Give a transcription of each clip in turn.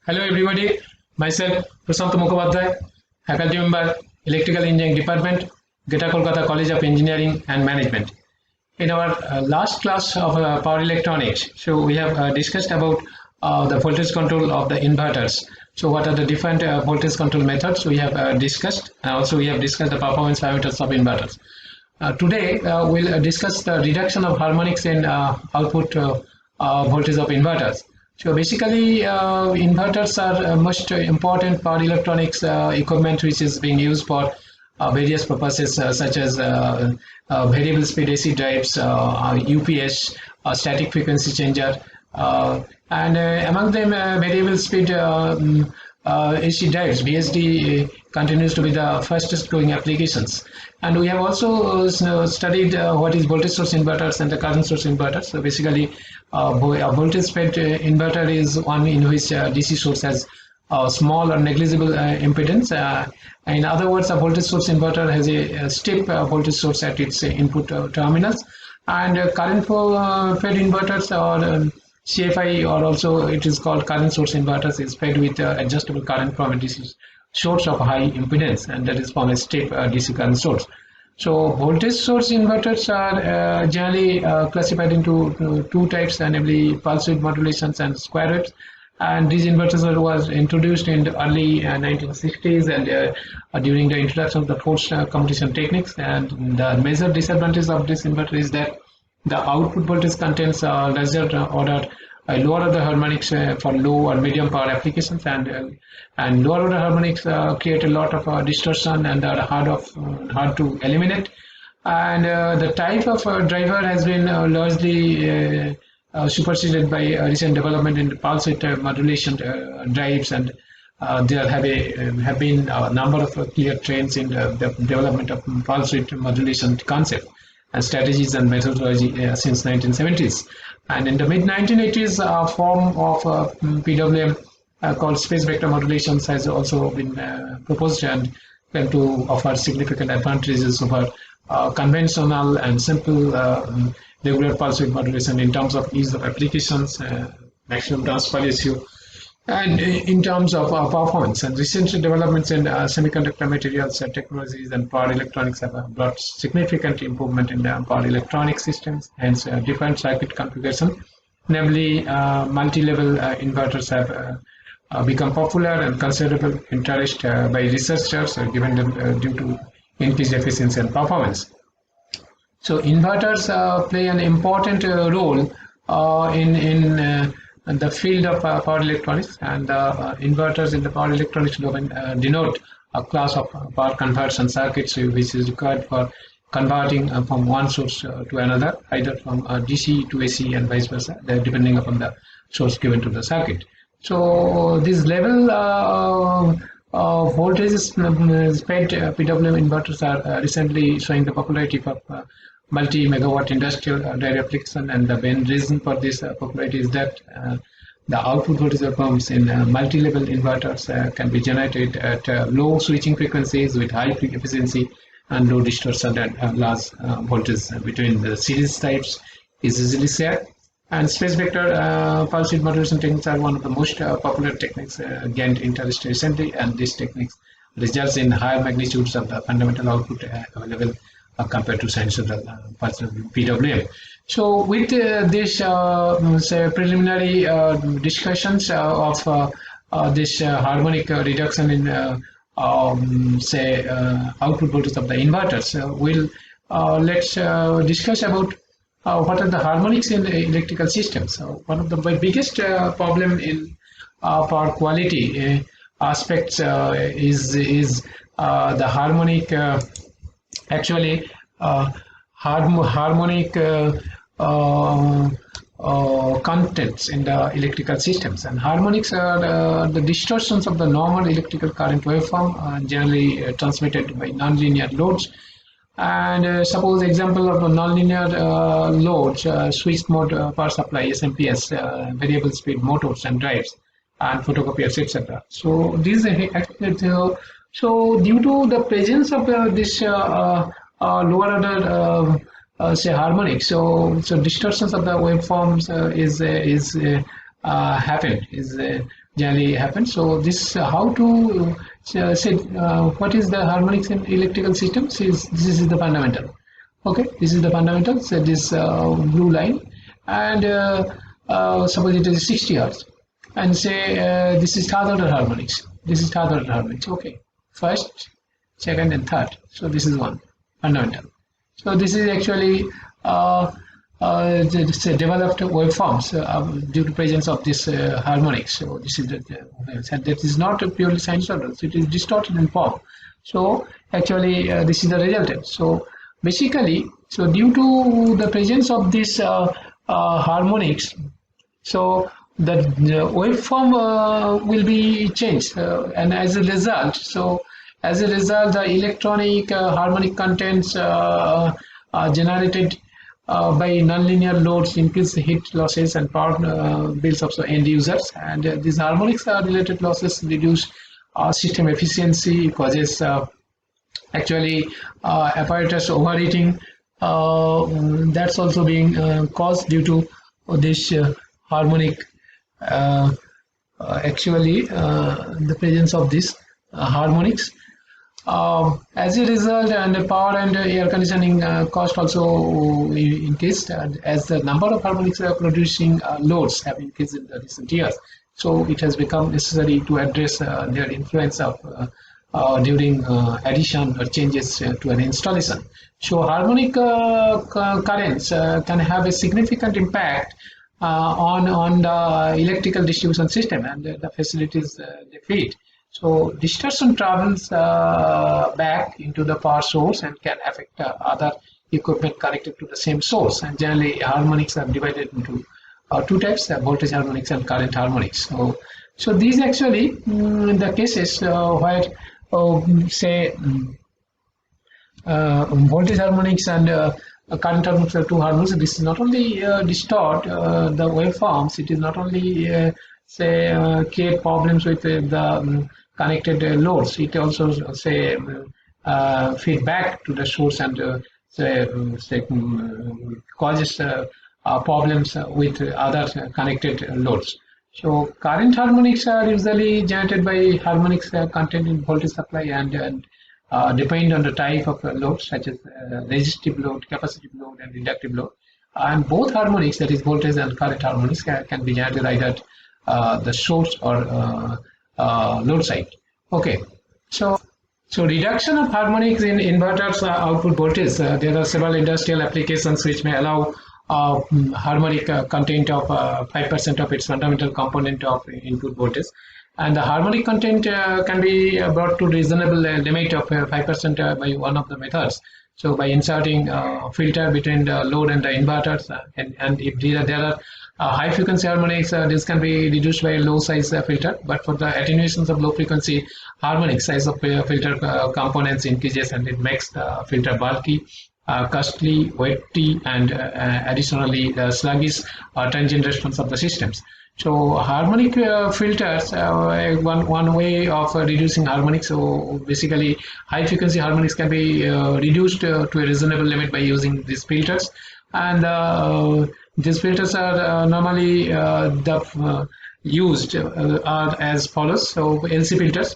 Hello everybody, myself Prashant Mukhopadhyay, faculty member, Electrical Engineering Department, Greater Kolkata College of Engineering and Management. In our last class of power electronics, so we have discussed about the voltage control of the inverters. So what are the different voltage control methods we have discussed, and also we have discussed the performance parameters of inverters. Today we'll discuss the reduction of harmonics in output voltage of inverters. So basically, inverters are most important power electronics equipment which is being used for various purposes such as variable speed AC drives, UPS, static frequency changer, and among them variable speed AC drives, VSD continues to be the fastest growing applications. And we have also studied what is voltage source inverters and the current source inverters. So basically, a voltage fed inverter is one in which DC source has small or negligible impedance. In other words, a voltage source inverter has a step voltage source at its input terminals, and current fed inverters or CFI, or also it is called current source inverters, is fed with adjustable current from a DC source of high impedance, and that is from a step DC current source. So voltage source inverters are generally classified into two types, namely pulse width modulations and square waves. And these inverters was introduced in the early 1960s and during the introduction of the forced competition techniques. And the major disadvantage of this inverter is that the output voltage contains lesser order, lower order harmonics for low or medium power applications, and lower order harmonics create a lot of distortion and are hard to eliminate. And the type of driver has been largely superseded by recent development in pulse width modulation drives, and there have been a number of clear trends in the development of pulse width modulation concept and strategies and methodology since 1970s. And in the mid 1980s, a form of PWM called space vector modulations has also been proposed and claimed to offer significant advantages over conventional and simple regular pulse width modulation in terms of ease of applications, maximum transfer ratio, and in terms of performance. And recent developments in semiconductor materials technologies and power electronics have brought significant improvement in power electronic systems, hence different circuit configuration. Namely, multi-level inverters have become popular, and considerable interest by researchers given them due to increased efficiency and performance. So inverters play an important role in the field of power electronics, and inverters in the power electronics domain denote a class of power conversion circuits which is required for converting from one source to another, either from DC to AC and vice versa, depending upon the source given to the circuit. So this level voltages fed PWM inverters are recently showing the popularity of multi-megawatt industrial drive application, and the main reason for this popularity is that the output voltage waveforms in multi-level inverters can be generated at low switching frequencies with high efficiency and low distortion, and large voltage between the series types is easily shared. And space vector pulse width modulation techniques are one of the most popular techniques gained interest recently, and these techniques results in higher magnitudes of the fundamental output available compared to sinusoidal PWM. So with this say preliminary discussions of this harmonic reduction in say output voltage of the inverters, we'll let's discuss about what are the harmonics in electrical systems. So one of the biggest problem in power quality aspects is the harmonic actually harmonic contents in the electrical systems. And harmonics are the distortions of the normal electrical current waveform generally transmitted by nonlinear loads. And suppose example of a nonlinear loads, switched mode power supply SMPS, variable speed motors and drives, and photocopiers, etc. So these so due to the presence of this lower order say harmonics, so distortions of the waveforms is happen is generally happens. So this how to say what is the harmonics in electrical systems is this is the fundamental. Okay, this is the fundamental. So this blue line, and suppose it is 60 hertz, and say this is third order harmonics. This is third order harmonics. Okay, first, second, and third. So this is one fundamental. So this is actually developed waveforms due to presence of this harmonics. So this is that is not a purely sinusoidal. So it is distorted in form. So actually this is the resultant. So basically, so due to the presence of this harmonics, so the waveform will be changed, and as a result, the electronic harmonic contents are generated by nonlinear loads, increase heat losses and power bills of the end users, and these harmonics related losses reduce system efficiency, causes actually apparatus overheating. That's also being caused due to this harmonic the presence of this harmonics. As a result, and the power and air conditioning cost also increased as the number of harmonics producing loads have increased in the recent years. So it has become necessary to address their influence of during addition or changes to an installation. So harmonic currents can have a significant impact on the electrical distribution system and the facilities they feed. So distortion travels back into the power source and can affect other equipment connected to the same source. And generally, harmonics are divided into two types: voltage harmonics and current harmonics. So these actually in the cases where say voltage harmonics and current harmonics are two harmonics. This is not only distort the waveforms. It is not only create problems with the connected loads. It also feedback to the source and causes problems with other connected loads. So current harmonics are usually generated by harmonics content in voltage supply and depend on the type of load, such as resistive load, capacitive load, and inductive load. And both harmonics, that is voltage and current harmonics, can be generated either at the source or load side. Okay, so reduction of harmonics in inverters output voltage. There are several industrial applications which may allow harmonic content of 5% of its fundamental component of input voltage. And the harmonic content can be brought to reasonable limit of 5% by one of the methods. So by inserting filter between the load and the inverters, and if there are high frequency harmonics, this can be reduced by a low size filter. But for the attenuations of low frequency harmonic, size of filter components increases, and it makes the filter bulky, costly, weighty, and additionally sluggish transient response of the systems. So harmonic filters, one way of reducing harmonics. So basically, high frequency harmonics can be reduced to a reasonable limit by using these filters. And these filters are normally used are as follows. So LC filters.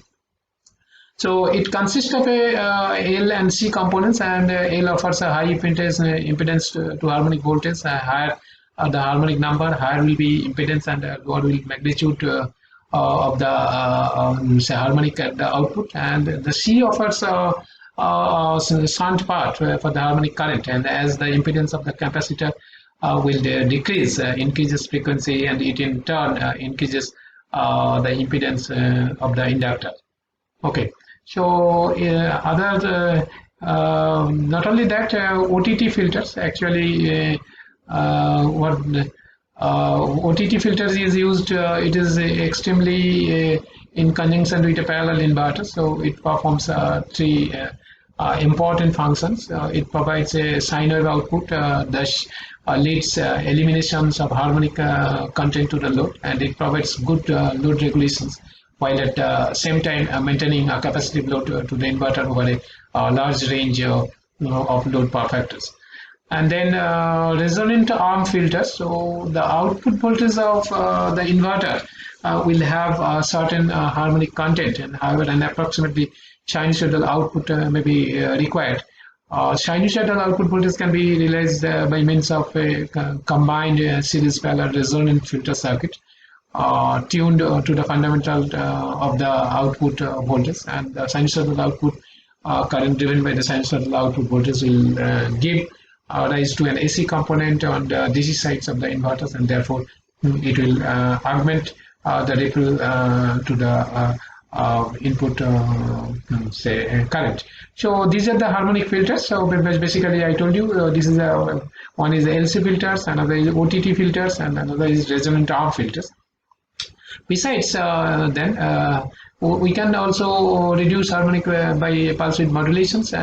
So it consists of a L and C components, and L offers a high impedance to harmonic voltage, higher the harmonic number, higher will be impedance, and lower will magnitude of the harmonic at the output. And the C offers shunt part for the harmonic current, and as the impedance of the capacitor will decrease, increases frequency, and it in turn increases the impedance of the inductor. Okay, so not only that, OTT filters actually. What OTT filters is used, it is extremely in conjunction with a parallel inverter. So it performs three important functions. It provides a sine wave output that leads eliminations of harmonic content to the load, and it provides good load regulations, while at the same time maintaining a capacitive load to the inverter over a large range of load power factors. And then resonant arm filters. So the output voltage of the inverter will have a certain harmonic content, and however an approximately sinusoidal output may be required. Sinusoidal output voltage can be realized by means of a combined series parallel resonant filter circuit tuned to the fundamental of the output voltage, and the sinusoidal output current driven by the sinusoidal output voltage will give rise to an AC component on the DC sides of the inverters, and therefore it will augment the ripple to the input say current. So these are the harmonic filters. So basically I told you this is one is the LC filters, another is OTT filters, and another is resonant arm filters. Besides, we can also reduce harmonic by pulse width modulations.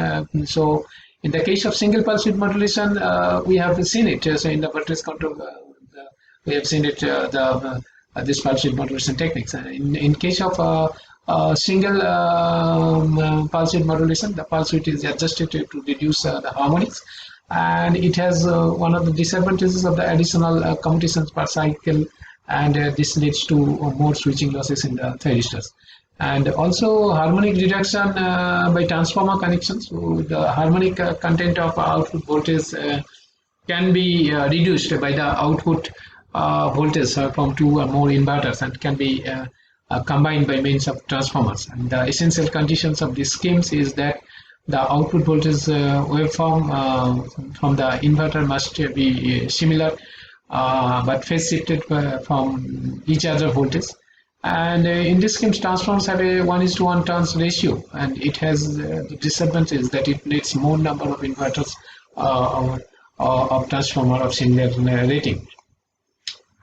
So in the case of single pulse width modulation, we have seen it. So in the voltage control, we have seen it. This pulse width modulation techniques. In case of single pulse width modulation, the pulse width is adjusted to reduce the harmonics, and it has one of the disadvantages of the additional commutations per cycle, and this leads to more switching losses in the thyristors. And also harmonic reduction by transformer connections. So the harmonic content of output voltage can be reduced by the output voltage from two or more inverters, and can be combined by means of transformers. And the essential conditions of these schemes is that the output voltage waveform from the inverter must be similar, but phase shifted from each other voltage. And in this scheme, transformers have a 1:1 turns ratio, and it has the disadvantage that it needs more number of inverters of transformer of similar rating.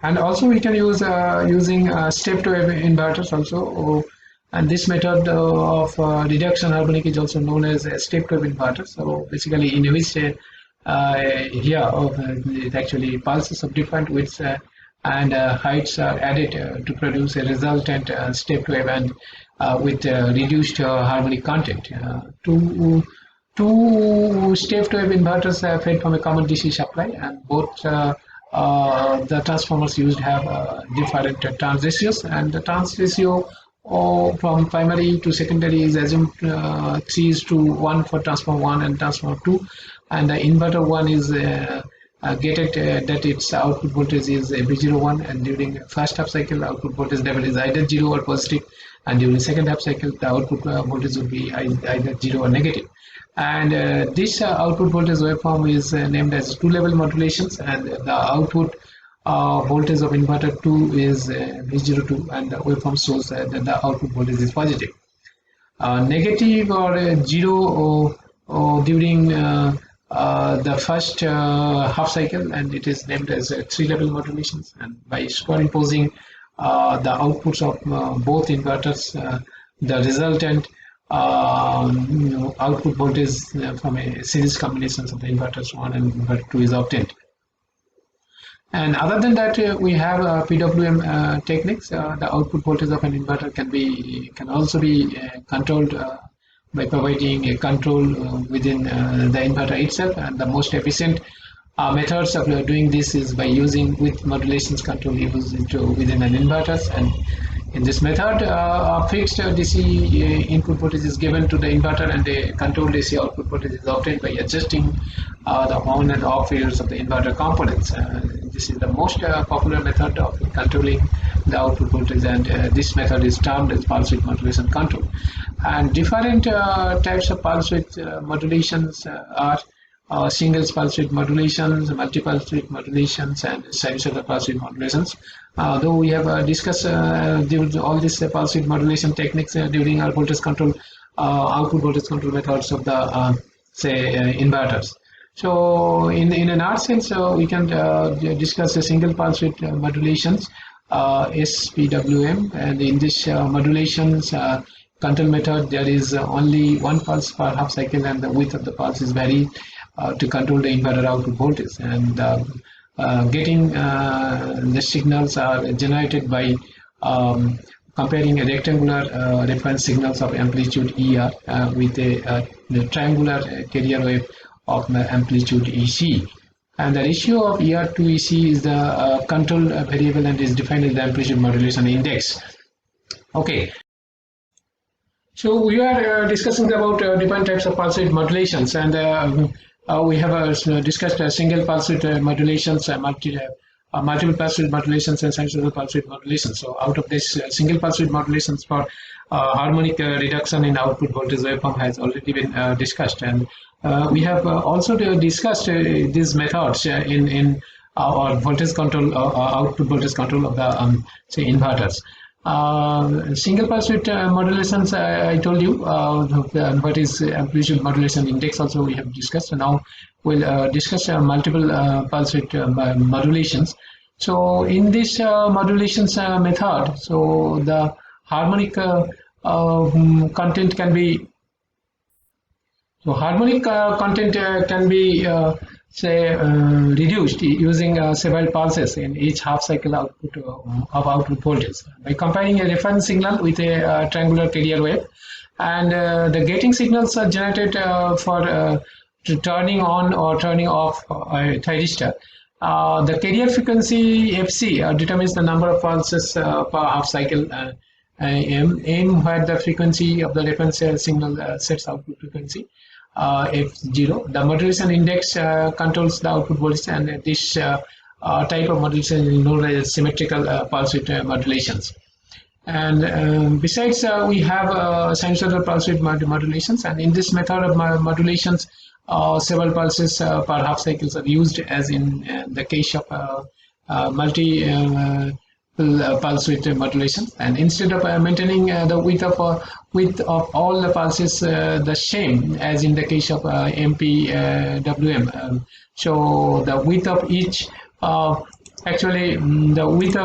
And also we can use using stepped wave inverters also, and this method of reduction harmonic is also known as a stepped wave inverter. So basically, in which here it actually pulses of different widths and heights are added to produce a resultant stepped wave, and with reduced harmonic content. Two stepped wave inverters are fed from a common DC supply, and both the transformers used have different turns ratios, and the turns ratio from primary to secondary is assumed 3:1 for transformer 1 and transformer 2, and the inverter 1 is gated that its output voltage is V01, and during first half cycle output voltage level is either 0 or positive, and during second half cycle the output voltage will be either 0 or negative. And this output voltage waveform is named as two-level modulations, and the output voltage of inverter 2 is V02, and the waveform shows that the output voltage is positive. Negative or 0 during the first half cycle, and it is named as three-level modulations. And by superimposing the outputs of both inverters, the resultant output voltage from a series combinations of the inverters 1 and inverter 2 is obtained. And other than that, we have PWM techniques. The output voltage of an inverter can also be controlled by providing a control within the inverter itself, and the most efficient methods of doing this is by using with modulations control used within an inverter. And in this method, a fixed DC input voltage is given to the inverter, and a controlled AC output voltage is obtained by adjusting the on and off fields of the inverter components. This is the most popular method of controlling the output voltage, and this method is termed as pulse width modulation control. And different types of pulse width modulations are single pulse width modulations, multi-pulse width modulations, and sinusoidal pulse width modulations. Though we have discussed all these pulse width modulation techniques during our voltage control, output voltage control methods of the inverters. So in an art sense, we can discuss a single pulse width modulations, SPWM, and in this modulations control method, there is only one pulse per half cycle, and the width of the pulse is varied to control the inverter output voltage. And getting the signals are generated by comparing a rectangular reference signals of amplitude ER with a triangular carrier wave of amplitude EC. and the ratio of ER to EC is the control variable and is defined as the amplitude modulation index. Okay. So we are discussing about different types of pulse width modulations, and we have discussed single pulse width modulations, multiple pulse width modulations, and sinusoidal pulse width modulations. So out of this, single pulse width modulations for harmonic reduction in output voltage waveform has already been discussed, and we have also discussed these methods in our voltage control, output voltage control of the say inverters. Single pulse width modulations, I told you what is amplitude modulation index also we have discussed. And now we'll discuss multiple pulse width modulations. So in this modulations method, so the harmonic content can be reduced using several pulses in each half cycle output of output voltage by comparing a reference signal with a triangular carrier wave, and the gating signals are generated for turning on or turning off a thyristor. The carrier frequency FC determines the number of pulses per half cycle M, where the frequency of the reference signal sets output frequency F0. The modulation index controls the output voltage, and this type of modulation is known as symmetrical pulse width modulations. And besides, we have sinusoidal pulse width modulations, and in this method of modulations, several pulses per half cycles are used, as in the case of multi pulse width modulation. And instead of maintaining the width of all the pulses the same as in the case of MPWM, so the width of each the width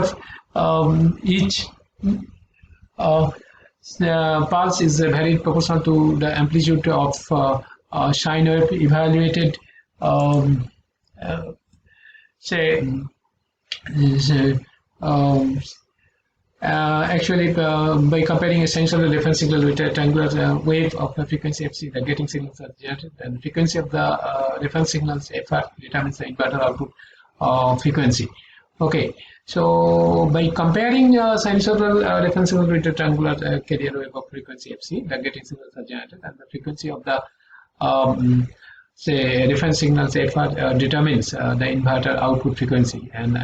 of each pulse is very proportional to the amplitude of sine wave evaluated by comparing a sinusoidal reference signal with a triangular wave of the frequency FC, the gating signals are generated, and the frequency of the reference signals FR determines the inverter output frequency. Okay, so by comparing sinusoidal reference signal with a triangular carrier wave of frequency FC, the gating signals are generated, and the frequency of the reference signals FR determines the inverter output frequency, and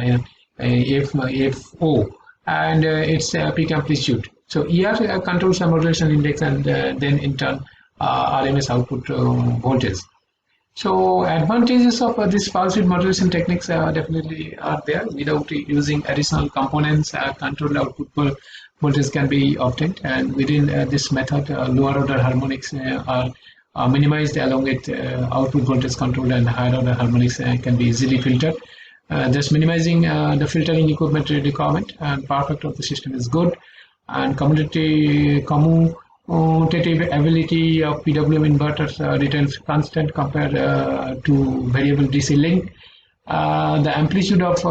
FO, and its peak amplitude. So ER controls the modulation index, and then in turn RMS output voltage. So advantages of this pulse width modulation techniques definitely are there. Without using additional components, controlled output voltage can be obtained, and within this method, lower order harmonics are minimized, along with output voltage control, and higher order harmonics can be easily filtered. Thus minimizing the filtering equipment requirement, and power factor of the system is good, and commutative ability of PWM inverters retains constant compared to variable DC link. The amplitude of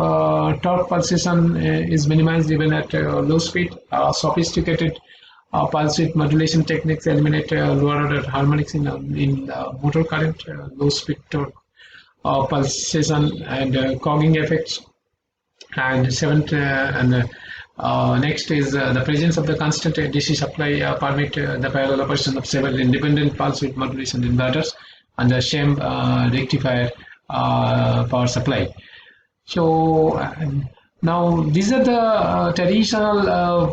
torque pulsation is minimized even at low speed. Sophisticated pulse width modulation techniques eliminate lower order harmonics in motor current, low speed torque pulsation, and cogging effects. And seventh next is the presence of the constant DC supply permit the parallel operation of several independent pulse width modulation inverters and the same rectifier power supply. So now these are the traditional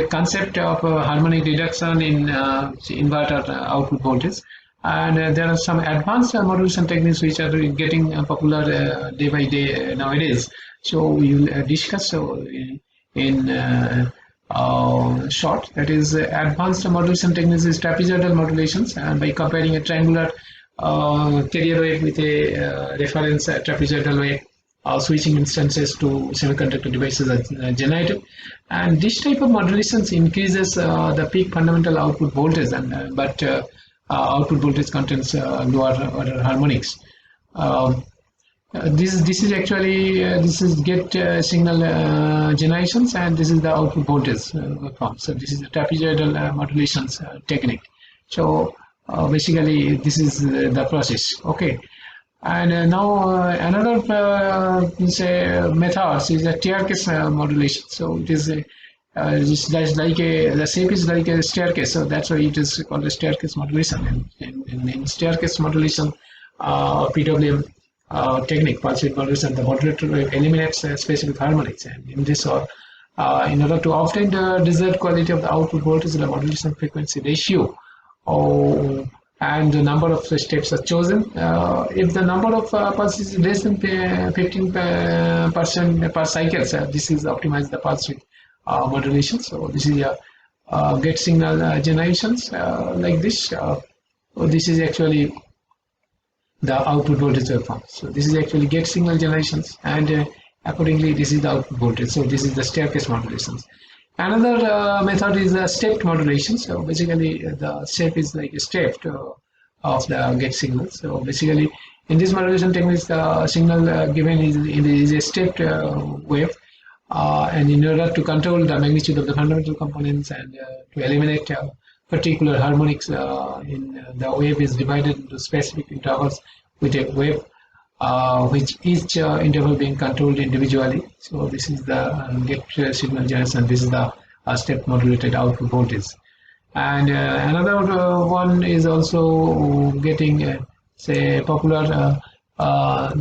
concept of harmonic reduction in inverter output voltage. And there are some advanced modulation techniques which are getting popular day by day nowadays. So we will discuss in short. That is, advanced modulation techniques is trapezoidal modulations, and by comparing a triangular carrier wave with a reference trapezoidal wave, switching instances to semiconductor devices are generated. And this type of modulations increases the peak fundamental output voltage, and but output voltage contains lower order harmonics. This is actually this is get signal generations, and this is the output voltage form. So this is the trapezoidal modulations technique. So basically this is the process. Okay. And now another say methods is a staircase modulation. So it is that's like the shape is like a staircase. So that's why it is called a staircase modulation. In staircase modulation, PWM technique, pulse width modulation, the modulator eliminates specific harmonics, and in this in order to obtain the desired quality of the output voltage, the modulation frequency ratio and the number of steps are chosen. If the number of pulses is less than 15% per cycle, this is optimized the pulse width modulation. So this is get signal generations like this. This is actually the output voltage waveform. So this is actually get signal generations, and accordingly this is the output voltage. So this is the staircase modulations. Another method is stepped modulation. So basically the step is like a step of the get signal. So basically in this modulation technique, the signal given is a stepped wave, and in order to control the magnitude of the fundamental components and to eliminate particular harmonics in the wave is divided into specific intervals with a wave which each interval being controlled individually. So this is the get signal generation. This is the step modulated output voltage. And another one is also getting say popular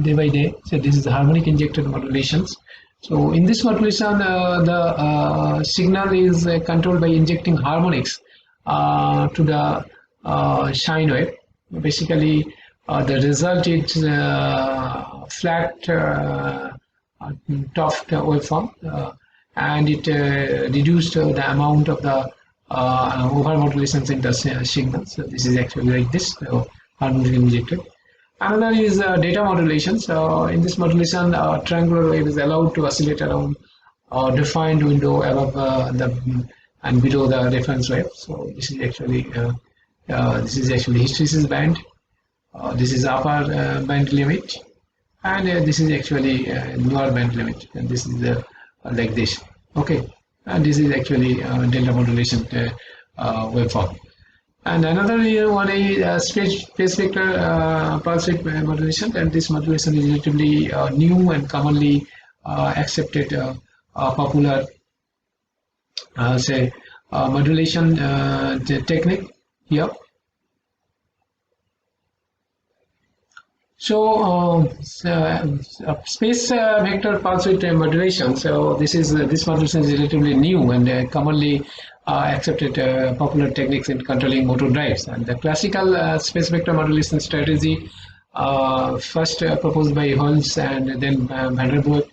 day by day. So this is the harmonic injected modulations. So in this modulation, the signal is controlled by injecting harmonics to the sine wave. Basically, the result is flat topped waveform, and it reduced the amount of the over modulations in the signal. So this is actually like this, harmonic injected. Another is data modulation. So in this modulation, triangular wave is allowed to oscillate around a defined window above and below the reference wave. So this is actually hysteresis band. This is upper band limit, and this is actually lower band limit, and this is like this. Okay, and this is actually delta modulation waveform. And another one is space vector pulse width modulation, and this modulation is relatively new and commonly accepted popular say modulation technique here. So space vector pulse width modulation. So this modulation is relatively new and commonly accepted popular techniques in controlling motor drives. And the classical space vector modulation strategy, first proposed by Holmes and then Van der Waals,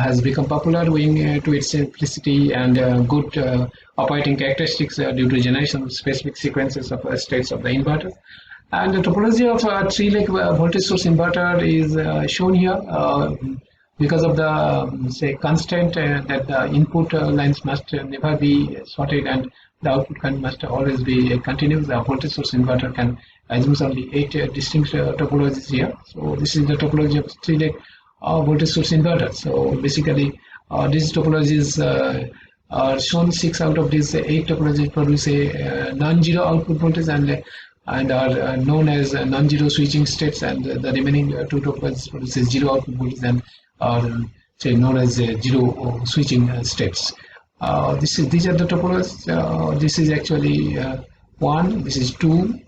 has become popular owing to its simplicity and good operating characteristics due to generation of specific sequences of states of the inverter. And the topology of a three-leg voltage source inverter is shown here because of the say constraint that the input lines must never be sorted and the output current must always be continuous. The voltage source inverter can assume only 8 distinct topologies here. So this is the topology of three-leg voltage source inverter. So basically these topologies are shown. 6 out of these 8 topologies produce a non-zero output voltage and are known as non-zero switching states, and the remaining 2 topologies produces zero output voltage and are say known as zero switching states. These are the topologies. This is actually 1, this is 2,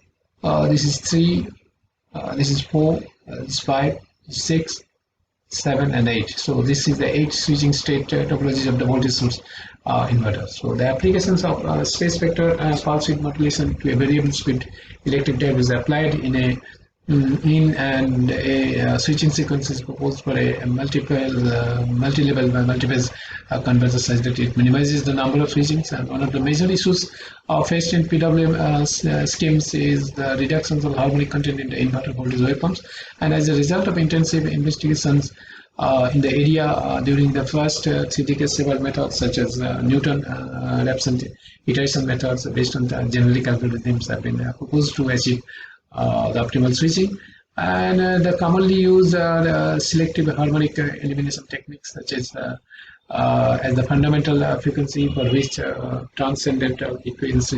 this is 3, this is 4, this is 5, 6, 7 and 8. So this is the 8 switching state topologies of the voltage source inverter. So the applications of space vector pulse width modulation to a variable speed electric drive is applied in a switching sequence is proposed for a multi-level multi-phase converter such that it minimizes the number of switchings. And one of the major issues faced in PWM schemes is the reductions of harmonic content in the inverter voltage waveforms. And as a result of intensive investigations in the area during the first 3 decades, several methods such as Newton-Raphson iteration methods based on the generic algorithms have been proposed to achieve the optimal switching. And the commonly used selective harmonic elimination techniques such as the fundamental frequency for which transcendental equations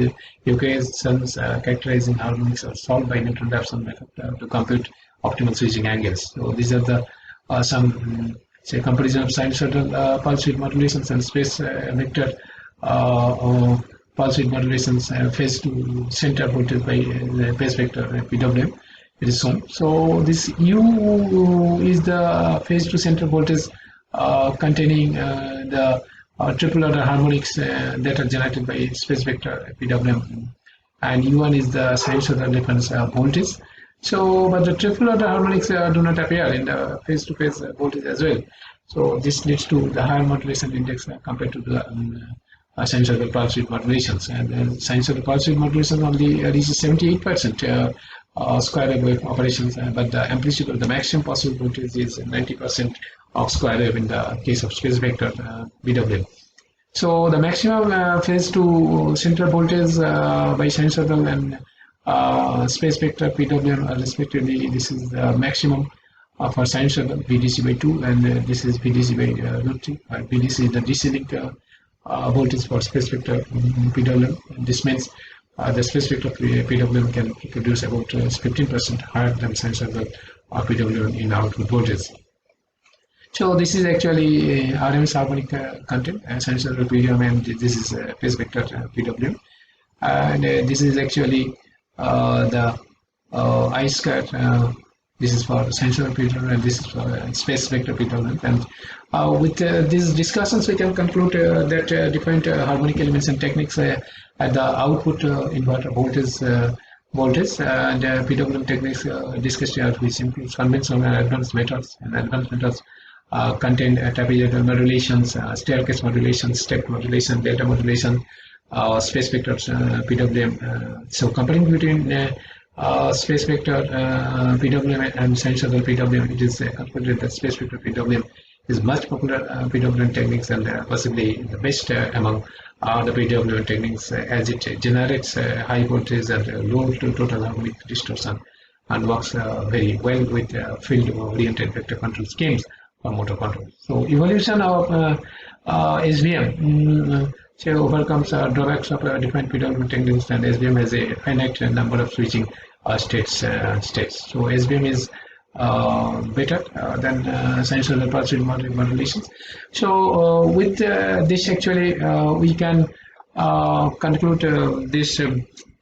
characterizing harmonics are solved by Newton-Raphson method to compute optimal switching angles. So these are the some say comparison of sinusoidal pulse width modulations and space vector pulse width modulations phase to center voltage by phase vector PWM. It is shown. So this U is the phase to center voltage containing the triple order harmonics that are generated by space vector PWM, and U1 is the sinusoidal reference voltage. So, but the triple order harmonics do not appear in the phase to phase voltage as well. So this leads to the higher modulation index compared to the sinusoidal pulse width modulations, and sinusoidal pulse width modulation only reaches 78% square wave operations, but the amplitude of the maximum possible voltage is 90% of square wave in the case of space vector PWM. So the maximum phase to center voltage by sinusoidal and space vector PWM respectively, this is the maximum for sinusoidal VDC by 2, and this is VDC by root 3. VDC is the DC link voltage for space vector PWM. This means the space vector PWM can produce about 15% higher than sinusoidal PWM in output voltage. So this is actually RMS harmonic content, sinusoidal PWM, and this is phase vector PWM, and this is actually the I square. This is for sinusoidal PWM, and this is for space vector PWM. And with these discussions, we can conclude that different harmonic elements and techniques at the output inverter voltage and PWM techniques discussed here, which includes conventional and advanced methods. And advanced methods contain trapezoidal modulations, staircase modulation, step modulation, delta modulation, space vector PWM. So comparing between space vector PWM and sinusoidal PWM, it is concluded that space vector PWM is much popular PWM techniques, and possibly the best among the PWM techniques, as it generates high voltage and low total harmonic distortion, and works very well with field-oriented vector control schemes for motor control. So evolution of SVM overcomes drawbacks of different PWM techniques, and SVM has a finite number of switching states. So SVM is better than sinusoidal pulse width modulations. So with this, actually, we can conclude this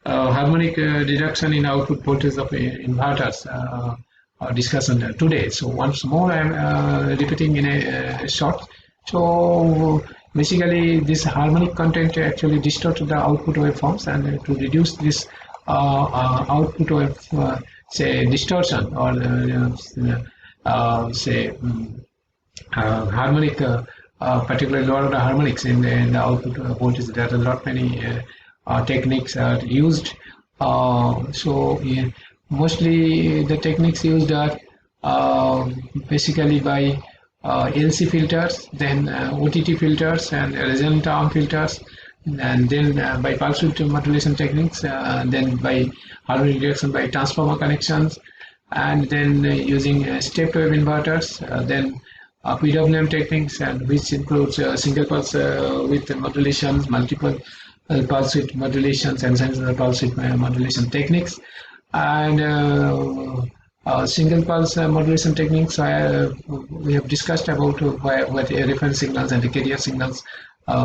harmonic reduction in output voltage of inverters discussion today. So once more, I am repeating in a short. So basically, this harmonic content actually distorts the output waveforms, and to reduce this output wave say distortion or harmonic, particularly lower order harmonics in the output voltage, there are a lot many techniques are used. Mostly the techniques used are basically by LC filters, then OTT filters and resonant arm filters, and then by pulse width modulation techniques, then by harmonic reduction by transformer connections, and then using stepped wave inverters, then PWM techniques, and which includes single pulse width modulations, multiple pulse width modulations, and sinusoidal pulse width modulation techniques, and single pulse modulation techniques. We have discussed about what reference signals and the carrier signals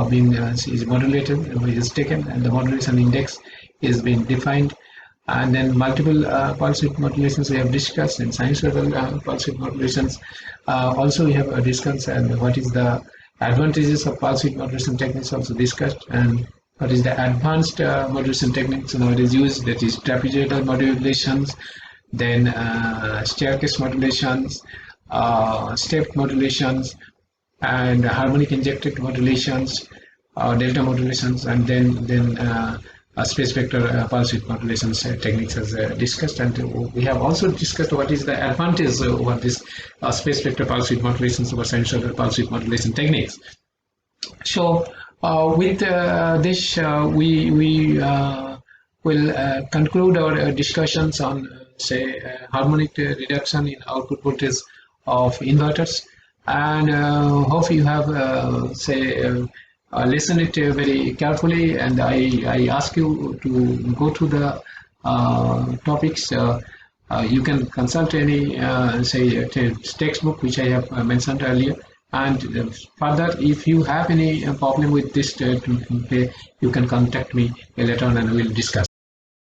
being is modulated, is taken, and the modulation index is being defined. And then multiple pulse width modulations we have discussed, and sinusoidal pulse width modulations also we have discussed, and what is the advantages of pulse width modulation techniques also discussed, and what is the advanced modulation techniques nowadays used, that is trapezoidal modulations, then staircase modulations, stepped modulations, and harmonic injected modulations, delta modulations, and then space vector pulse width modulations techniques as discussed. And we have also discussed what is the advantage over this space vector pulse width modulations over sinusoidal pulse width modulation techniques. So with this, we will conclude our discussions on harmonic reduction in output voltage of inverters, and hope you have listen it very carefully, and I ask you to go to the topics You can consult any say textbook which I have mentioned earlier. And further, if you have any problem with this, you can contact me later on and we'll discuss.